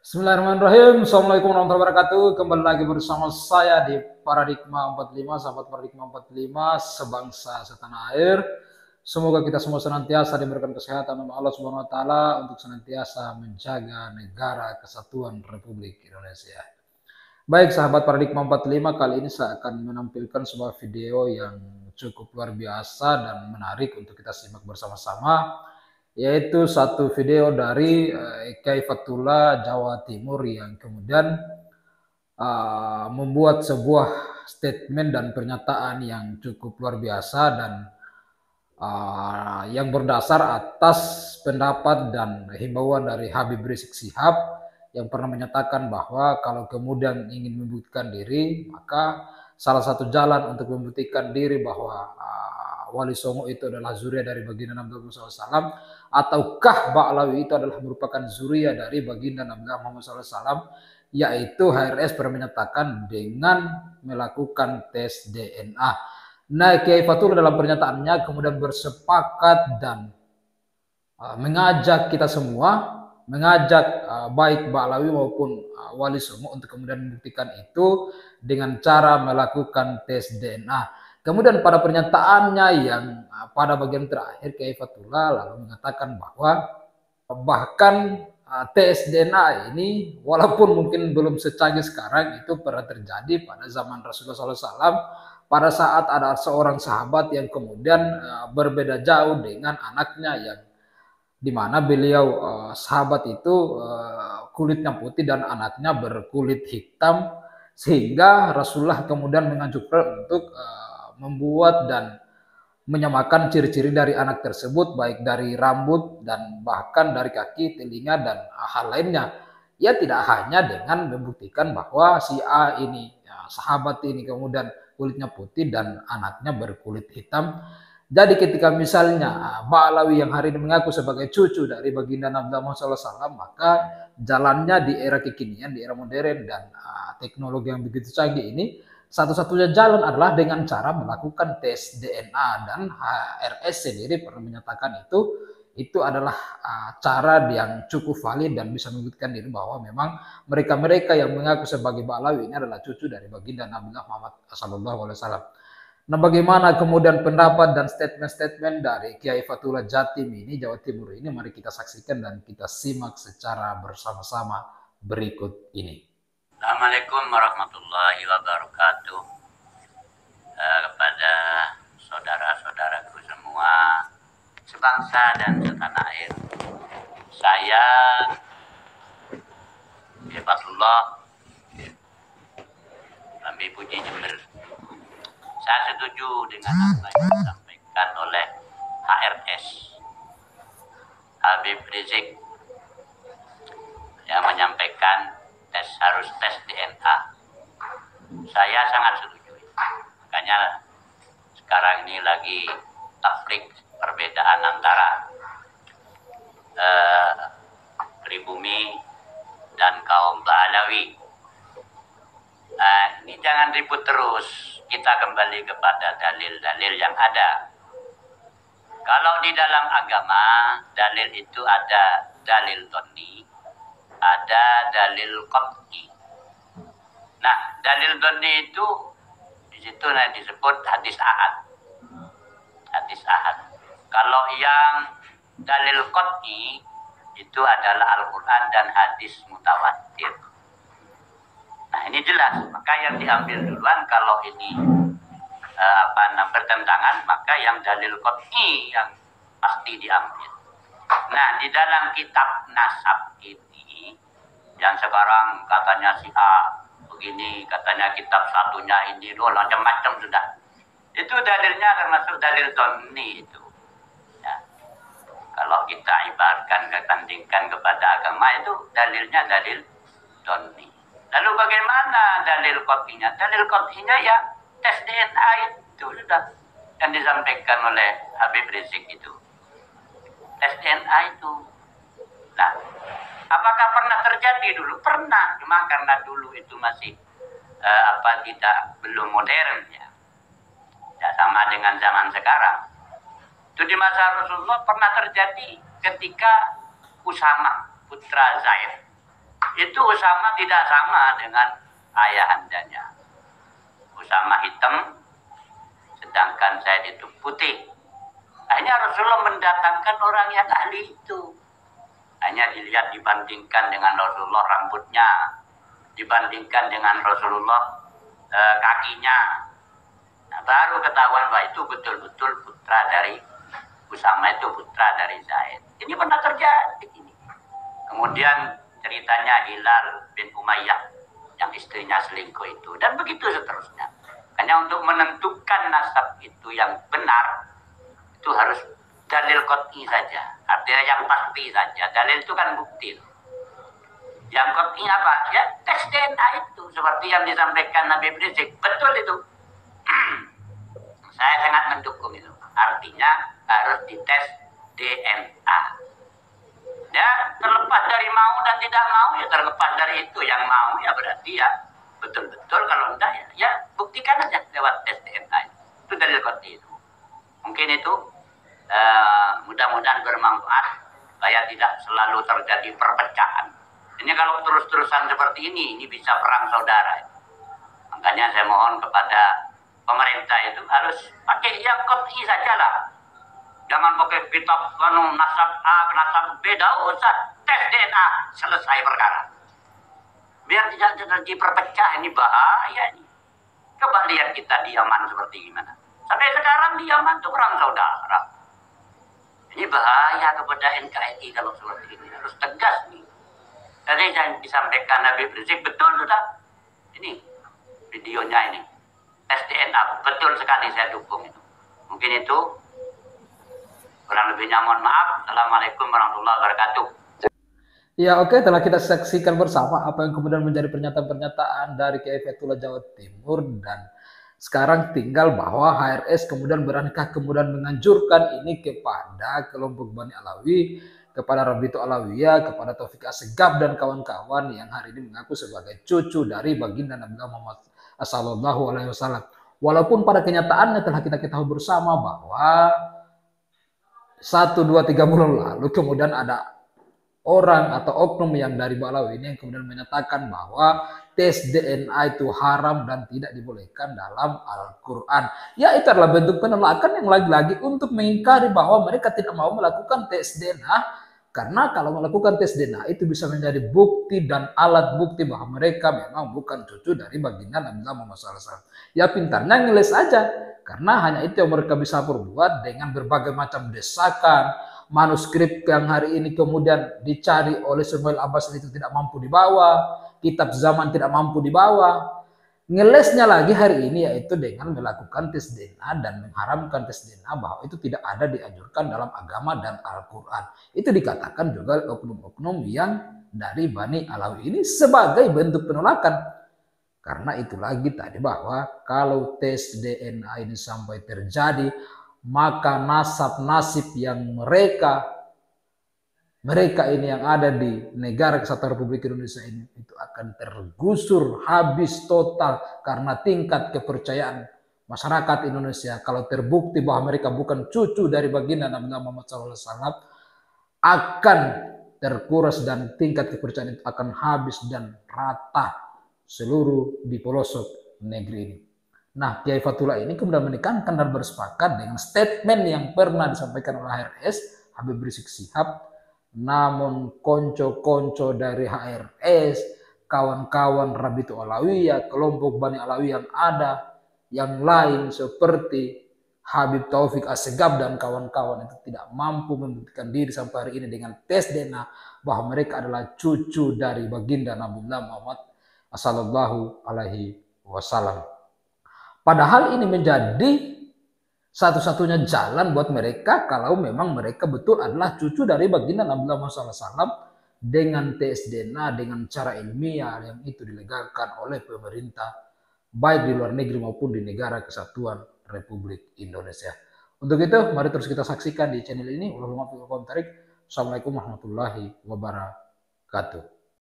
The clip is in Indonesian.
Bismillahirrahmanirrahim. Assalamualaikum warahmatullahi wabarakatuh. Kembali lagi bersama saya di Paradigma 45, sahabat Paradigma 45, sebangsa setanah air. Semoga kita semua senantiasa diberikan kesehatan oleh Allah Subhanahu wa taala untuk senantiasa menjaga negara kesatuan Republik Indonesia. Baik sahabat Paradigma 45, kali ini saya akan menampilkan sebuah video yang cukup luar biasa dan menarik untuk kita simak bersama-sama, yaitu satu video dari Kiai Fatullah Jawa Timur yang kemudian membuat sebuah statement dan pernyataan yang cukup luar biasa dan yang berdasar atas pendapat dan himbauan dari Habib Rizik Sihab yang pernah menyatakan bahwa kalau kemudian ingin membuktikan diri, maka salah satu jalan untuk membuktikan diri bahwa Wali Songo itu adalah zuriat dari baginda Nabi Muhammad SAW, ataukah Ba'lawi itu adalah merupakan zuriat dari baginda Nabi Muhammad SAW, yaitu HRS pernah menyatakan dengan melakukan tes DNA. Nah, Kiai Fatul dalam pernyataannya kemudian bersepakat dan mengajak kita semua, mengajak baik Ba'lawi maupun Wali Songo untuk kemudian membuktikan itu dengan cara melakukan tes DNA. Kemudian pada pernyataannya yang pada bagian terakhir, Kiai Fatullah lalu mengatakan bahwa bahkan tes DNA ini walaupun mungkin belum secanggih sekarang, itu pernah terjadi pada zaman Rasulullah SAW pada saat ada seorang sahabat yang kemudian berbeda jauh dengan anaknya, yang dimana beliau sahabat itu kulitnya putih dan anaknya berkulit hitam, sehingga Rasulullah kemudian menganjurkan untuk membuat dan menyamakan ciri-ciri dari anak tersebut, baik dari rambut dan bahkan dari kaki, telinga, dan hal lainnya. Ya, tidak hanya dengan membuktikan bahwa si A ini, ya, sahabat ini kemudian kulitnya putih dan anaknya berkulit hitam. Jadi ketika misalnya Ba'lawi yang hari ini mengaku sebagai cucu dari baginda Nabi Muhammad SAW, maka jalannya di era kekinian, di era modern dan teknologi yang begitu canggih ini, satu-satunya jalan adalah dengan cara melakukan tes DNA, dan HRS sendiri pernah menyatakan itu adalah cara yang cukup valid dan bisa membuktikan diri bahwa memang mereka-mereka yang mengaku sebagai Ba'lawi ini adalah cucu dari baginda Nabi Muhammad SAW. Nah, bagaimana kemudian pendapat dan statement-statement dari Kiai Fatullah Jatim ini, Jawa Timur ini, mari kita saksikan dan kita simak secara bersama-sama berikut ini. Assalamualaikum warahmatullahi wabarakatuh. Kepada saudara-saudaraku semua, sebangsa dan setanah air, saya Fatullah Lambi Puji Jember. Saya setuju dengan apa yang disampaikan oleh HRS Habib Rizik yang menyampaikan harus tes DNA. Saya sangat setuju. Makanya sekarang ini lagi konflik perbedaan antara pribumi dan kaum Ba'lawi. Ini jangan ribut terus. Kita kembali kepada dalil-dalil yang ada. Kalau di dalam agama, dalil itu ada dalil dhanni, ada dalil qat'i. Nah, dalil dhanni itu di situ disebut hadis ahad. Hadis ahad. Kalau yang dalil qat'i itu adalah Al-Qur'an dan hadis mutawatir. Nah, ini jelas. Maka yang diambil duluan kalau ini bertentangan, maka yang dalil qat'i yang pasti diambil. Nah, di dalam kitab nasab ini, yang sekarang katanya si A begini, katanya kitab satunya ini, macam-macam sudah. Itu dalilnya termasuk dalil dhanni itu. Ya. Kalau kita ibaratkan, ketandingkan kepada agama, itu dalilnya dalil dhanni. Lalu bagaimana dalil qat'inya? Dalil qat'inya ya tes DNA itu sudah yang disampaikan oleh Habib Rizik itu. Tes DNA itu. Nah, apakah pernah terjadi dulu? Pernah, cuma karena dulu itu masih belum modern ya. Tidak sama dengan zaman sekarang. Itu di masa Rasulullah pernah terjadi ketika Usama putra Zaid itu Usama tidak sama dengan ayahandanya. Usama hitam, sedangkan Zaid itu putih. Hanya Rasulullah mendatangkan orang yang ahli itu. Hanya dilihat dibandingkan dengan Rasulullah rambutnya, dibandingkan dengan Rasulullah kakinya. Nah, baru ketahuan bahwa itu betul-betul putra dari Usama, itu putra dari Zaid. Ini pernah terjadi ini. Kemudian ceritanya Hilal bin Umayyah yang istrinya selingkuh itu, dan begitu seterusnya. Hanya untuk menentukan nasab itu yang benar, itu harus dalil qat'i saja, artinya yang pasti saja. Dalil itu kan bukti. Yang qat'i apa? Ya tes DNA itu, seperti yang disampaikan Nabi Rizik. Betul itu. Saya sangat mendukung itu. Artinya harus dites DNA. Ya, terlepas dari mau dan tidak mau, ya terlepas dari itu. Yang mau ya berarti ya betul-betul, kalau enggak ya buktikan aja lewat tes DNA. Itu dalil qat'i itu. Mungkin itu mudah-mudahan bermanfaat supaya tidak selalu terjadi perpecahan. Ini kalau terus-terusan seperti ini bisa perang saudara. Makanya saya mohon kepada pemerintah itu harus pakai yang qat'i saja lah. Jangan pakai kitab nasab A, nasab B, tidak usah. Tes DNA, selesai perkara. Biar tidak terjadi perpecahan, ini bahaya ini. Coba lihat kita di Yaman seperti gimana. Sampai sekarang di Yaman itu perang saudara. Ini bahaya kepada NKRI kalau seperti ini. Harus tegas nih. Tadi yang disampaikan Nabi Rizik betul sudah. Ini videonya ini. Tes DNA betul sekali, saya dukung itu. Mungkin itu. Kurang lebihnya mohon maaf. Assalamualaikum warahmatullahi wabarakatuh. Ya oke, telah kita saksikan bersama apa yang kemudian menjadi pernyataan-pernyataan dari Kiai Fathullah Jawa Timur, dan sekarang tinggal bahwa HRS kemudian beranikah kemudian menganjurkan ini kepada kelompok Bani Alawi, kepada Rabitu Alawiyah, kepada Taufik Assegaf dan kawan-kawan yang hari ini mengaku sebagai cucu dari baginda Nabi Muhammad SAW. Walaupun pada kenyataannya telah kita ketahui bersama bahwa 1, 2, 3 bulan lalu kemudian ada orang atau oknum yang dari Balawi ini yang kemudian menyatakan bahwa tes DNA itu haram dan tidak dibolehkan dalam Al-Quran. Ya, itu adalah bentuk penolakan yang lagi-lagi untuk mengingkari bahwa mereka tidak mau melakukan tes DNA, karena kalau melakukan tes DNA itu bisa menjadi bukti dan alat bukti bahwa mereka memang bukan cucu dari baginda Nabi Muhammad SAW. Ya, pintarnya ngeles aja, karena hanya itu yang mereka bisa perbuat dengan berbagai macam desakan. Manuskrip yang hari ini kemudian dicari oleh Samuel Abbas itu tidak mampu dibawa, kitab zaman tidak mampu dibawa. Ngelesnya lagi hari ini yaitu dengan melakukan tes DNA dan mengharamkan tes DNA bahwa itu tidak ada dianjurkan dalam agama dan Al-Quran. Itu dikatakan juga oknum-oknum yang dari Bani Alawi ini sebagai bentuk penolakan. Karena itu lagi tadi bahwa kalau tes DNA ini sampai terjadi, maka nasab-nasib yang mereka ini yang ada di negara Kesatuan Republik Indonesia ini itu akan tergusur habis total, karena tingkat kepercayaan masyarakat Indonesia kalau terbukti bahwa mereka bukan cucu dari baginda Nabi Muhammad SAW akan terkuras, dan tingkat kepercayaan itu akan habis dan rata seluruh di pelosok negeri ini. Nah, Kiai Fathullah ini kemudian menekankan dan bersepakat dengan statement yang pernah disampaikan oleh HRS, Habib Rizik Syihab. Namun konco-konco dari HRS, kawan-kawan Rabitu Alawiyah, kelompok Bani Alawi yang ada, yang lain seperti Habib Taufik Assegaf dan kawan-kawan itu tidak mampu membuktikan diri sampai hari ini dengan tes DNA bahwa mereka adalah cucu dari baginda Nabi Muhammad sallallahu alaihi wasallam. Padahal ini menjadi satu-satunya jalan buat mereka kalau memang mereka betul adalah cucu dari baginda Nabi Muhammad SAW dengan tes DNA dengan cara ilmiah yang itu dilegalkan oleh pemerintah baik di luar negeri maupun di negara Kesatuan Republik Indonesia. Untuk itu mari terus kita saksikan di channel ini. Assalamualaikum warahmatullahi wabarakatuh.